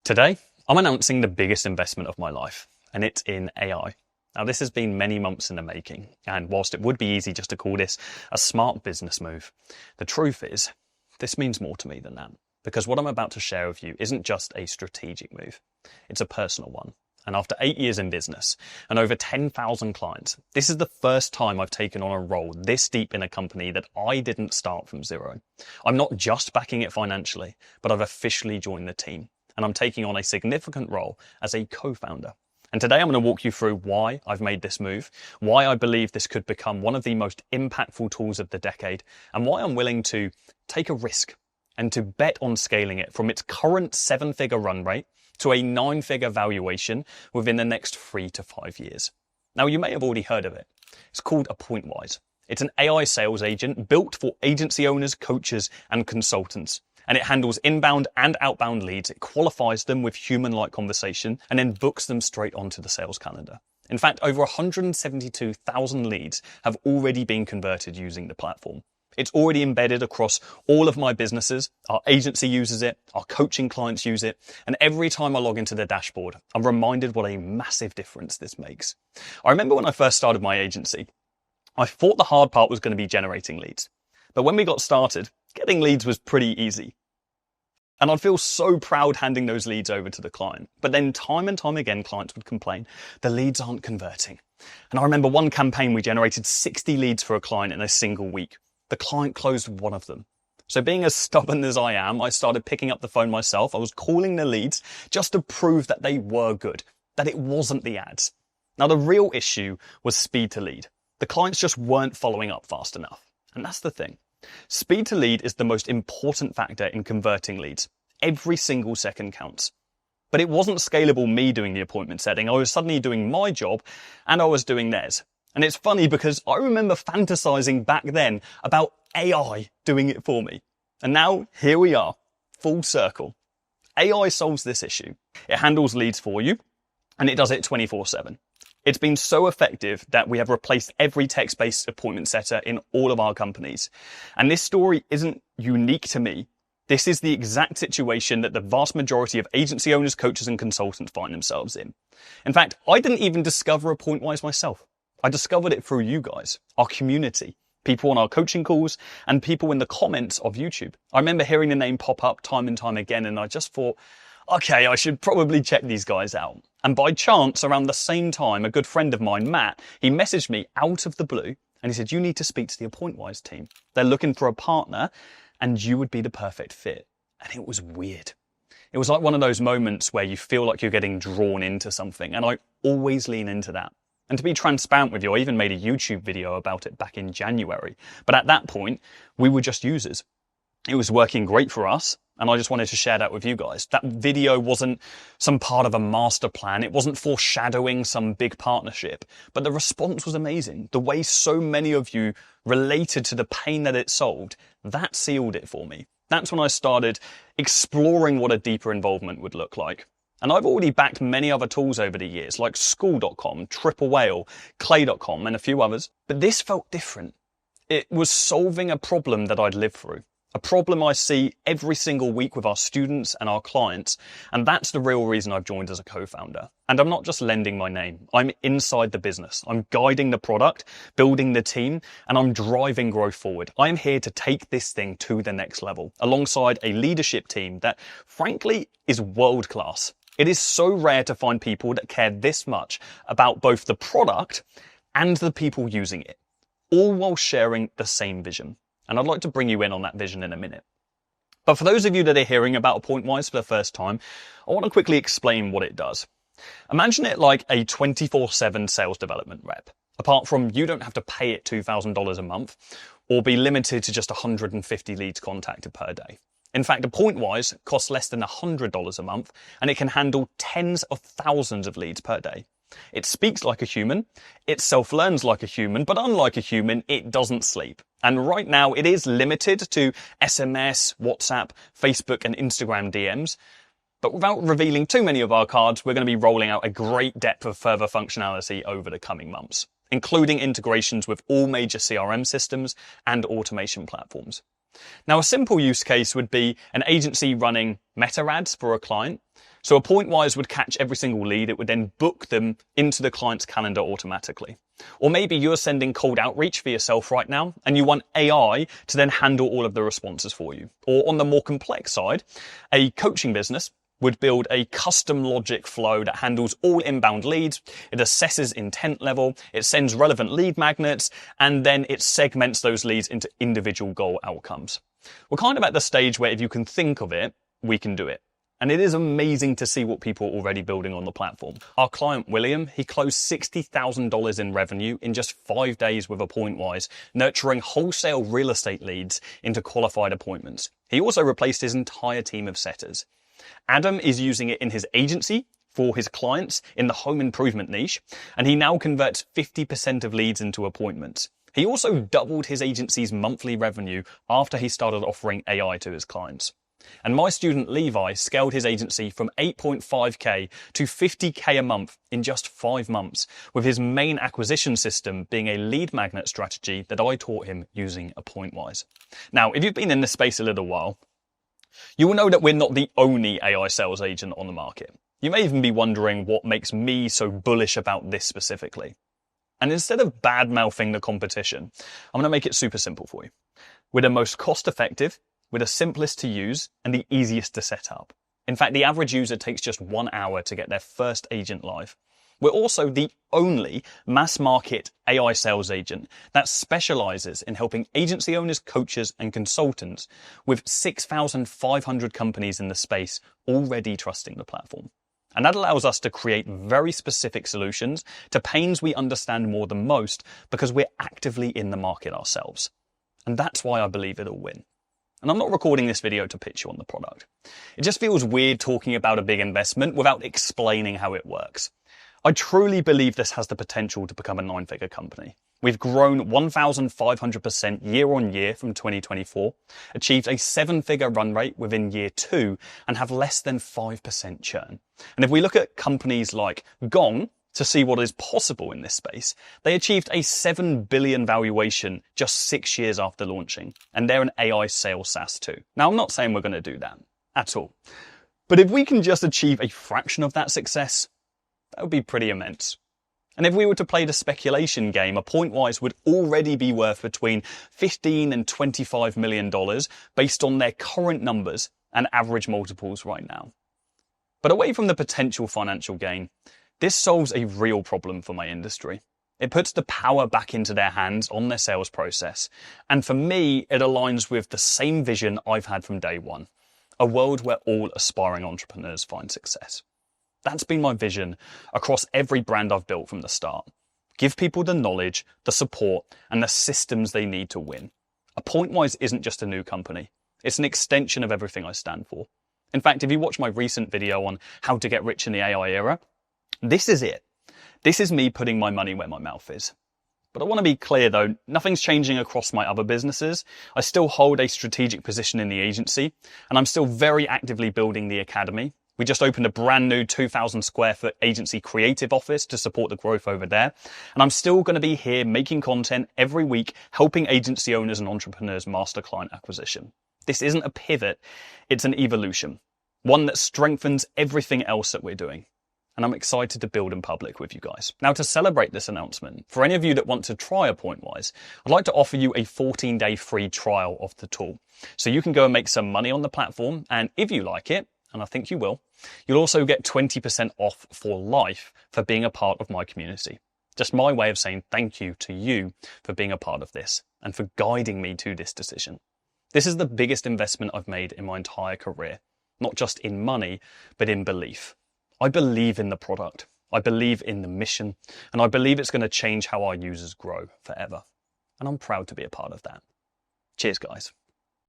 Today, I'm announcing the biggest investment of my life, and it's in AI. Now, this has been many months in the making, and whilst it would be easy just to call this a smart business move, the truth is, this means more to me than that. Because what I'm about to share with you isn't just a strategic move, it's a personal one. And after 8 years in business and over 10,000 clients, this is the first time I've taken on a role this deep in a company that I didn't start from zero. I'm not just backing it financially, but I've officially joined the team. And I'm taking on a significant role as a co-founder. And today I'm going to walk you through why I've made this move, why I believe this could become one of the most impactful tools of the decade, and why I'm willing to take a risk and to bet on scaling it from its current 7-figure run rate to a 9-figure valuation within the next 3 to 5 years. Now, you may have already heard of it. It's called Appointwise. It's an AI sales agent built for agency owners, coaches, and consultants. And it handles inbound and outbound leads. It qualifies them with human-like conversation and then books them straight onto the sales calendar. In fact, over 172,000 leads have already been converted using the platform. It's already embedded across all of my businesses. Our agency uses it, our coaching clients use it, and every time I log into the dashboard, I'm reminded what a massive difference this makes. I remember when I first started my agency, I thought the hard part was going to be generating leads. But when we got started, getting leads was pretty easy. And I'd feel so proud handing those leads over to the client. But then time and time again, clients would complain, the leads aren't converting. And I remember one campaign, we generated 60 leads for a client in a single week. The client closed one of them. So being as stubborn as I am, I started picking up the phone myself. I was calling the leads just to prove that they were good, that it wasn't the ads. Now, the real issue was speed to lead. The clients just weren't following up fast enough. And that's the thing. Speed to lead is the most important factor in converting leads. Every single second counts. But it wasn't scalable me doing the appointment setting. I was suddenly doing my job and I was doing theirs. And it's funny because I remember fantasizing back then about AI doing it for me. And now here we are, full circle. AI solves this issue. It handles leads for you and it does it 24/7. It's been so effective that we have replaced every text-based appointment setter in all of our companies. And this story isn't unique to me. This is the exact situation that the vast majority of agency owners, coaches, and consultants find themselves in. In fact, I didn't even discover Appointwise myself. I discovered it through you guys, our community, people on our coaching calls, and people in the comments of YouTube. I remember hearing the name pop up time and time again, and I just thought, okay, I should probably check these guys out. And by chance, around the same time, a good friend of mine, Matt, he messaged me out of the blue and he said, you need to speak to the Appointwise team. They're looking for a partner and you would be the perfect fit. And it was weird. It was like one of those moments where you feel like you're getting drawn into something. And I always lean into that. And to be transparent with you, I even made a YouTube video about it back in January. But at that point, we were just users. It was working great for us. And I just wanted to share that with you guys. That video wasn't some part of a master plan. It wasn't foreshadowing some big partnership, but the response was amazing. The way so many of you related to the pain that it solved, that sealed it for me. That's when I started exploring what a deeper involvement would look like. And I've already backed many other tools over the years, like School.com, Triple Whale, Clay.com, and a few others. But this felt different. It was solving a problem that I'd lived through. A problem I see every single week with our students and our clients. And that's the real reason I've joined as a co-founder. And I'm not just lending my name. I'm inside the business. I'm guiding the product, building the team, and I'm driving growth forward. I'm here to take this thing to the next level alongside a leadership team that frankly is world class. It is so rare to find people that care this much about both the product and the people using it, all while sharing the same vision. And I'd like to bring you in on that vision in a minute. But for those of you that are hearing about Appointwise for the first time, I want to quickly explain what it does. Imagine it like a 24/7 sales development rep. Apart from you don't have to pay it $2,000 a month or be limited to just 150 leads contacted per day. In fact, Appointwise costs less than $100 a month and it can handle tens of thousands of leads per day. It speaks like a human, it self-learns like a human, but unlike a human, it doesn't sleep. And right now it is limited to SMS, WhatsApp, Facebook and Instagram DMs. But without revealing too many of our cards, we're going to be rolling out a great depth of further functionality over the coming months, including integrations with all major CRM systems and automation platforms. Now, a simple use case would be an agency running meta ads for a client. So Appointwise would catch every single lead. It would then book them into the client's calendar automatically. Or maybe you're sending cold outreach for yourself right now and you want AI to then handle all of the responses for you. Or on the more complex side, a coaching business would build a custom logic flow that handles all inbound leads. It assesses intent level, it sends relevant lead magnets, and then it segments those leads into individual goal outcomes. We're kind of at the stage where if you can think of it, we can do it. And it is amazing to see what people are already building on the platform. Our client, William, he closed $60,000 in revenue in just 5 days with Appointwise, nurturing wholesale real estate leads into qualified appointments. He also replaced his entire team of setters. Adam is using it in his agency for his clients in the home improvement niche, and he now converts 50% of leads into appointments. He also doubled his agency's monthly revenue after he started offering AI to his clients. And my student Levi scaled his agency from 8.5K to 50K a month in just 5 months, with his main acquisition system being a lead magnet strategy that I taught him using Appointwise. Now, if you've been in this space a little while, you will know that we're not the only AI sales agent on the market. You may even be wondering what makes me so bullish about this specifically. And instead of bad-mouthing the competition, I'm going to make it super simple for you. We're the most cost-effective, we're the simplest to use, and the easiest to set up. In fact, the average user takes just 1 hour to get their first agent live. We're also the only mass market AI sales agent that specializes in helping agency owners, coaches, and consultants with 6,500 companies in the space already trusting the platform. And that allows us to create very specific solutions to pains we understand more than most because we're actively in the market ourselves. And that's why I believe it'll win. And I'm not recording this video to pitch you on the product. It just feels weird talking about a big investment without explaining how it works. I truly believe this has the potential to become a 9-figure company. We've grown 1,500% year on year from 2024, achieved a 7-figure run rate within year 2, and have less than 5% churn. And if we look at companies like Gong to see what is possible in this space, they achieved a 7 billion valuation just 6 years after launching, and they're an AI sales SaaS too. Now, I'm not saying we're going to do that at all, but if we can just achieve a fraction of that success, that would be pretty immense. And if we were to play the speculation game, Appointwise would already be worth between $15 and $25 million based on their current numbers and average multiples right now. But away from the potential financial gain, this solves a real problem for my industry. It puts the power back into their hands on their sales process. And for me, it aligns with the same vision I've had from day one, a world where all aspiring entrepreneurs find success. That's been my vision across every brand I've built from the start. Give people the knowledge, the support, and the systems they need to win. Appointwise isn't just a new company. It's an extension of everything I stand for. In fact, if you watch my recent video on how to get rich in the AI era, this is it. This is me putting my money where my mouth is. But I want to be clear though, nothing's changing across my other businesses. I still hold a strategic position in the agency, and I'm still very actively building the academy. We just opened a brand new 2,000 square foot agency creative office to support the growth over there. And I'm still going to be here making content every week, helping agency owners and entrepreneurs master client acquisition. This isn't a pivot, it's an evolution, one that strengthens everything else that we're doing. And I'm excited to build in public with you guys. Now, to celebrate this announcement, for any of you that want to try Appointwise, I'd like to offer you a 14-day free trial of the tool. So you can go and make some money on the platform, and if you like it, and I think you will, you'll also get 20% off for life for being a part of my community. Just my way of saying thank you to you for being a part of this and for guiding me to this decision. This is the biggest investment I've made in my entire career, not just in money, but in belief. I believe in the product, I believe in the mission, and I believe it's going to change how our users grow forever. And I'm proud to be a part of that. Cheers, guys.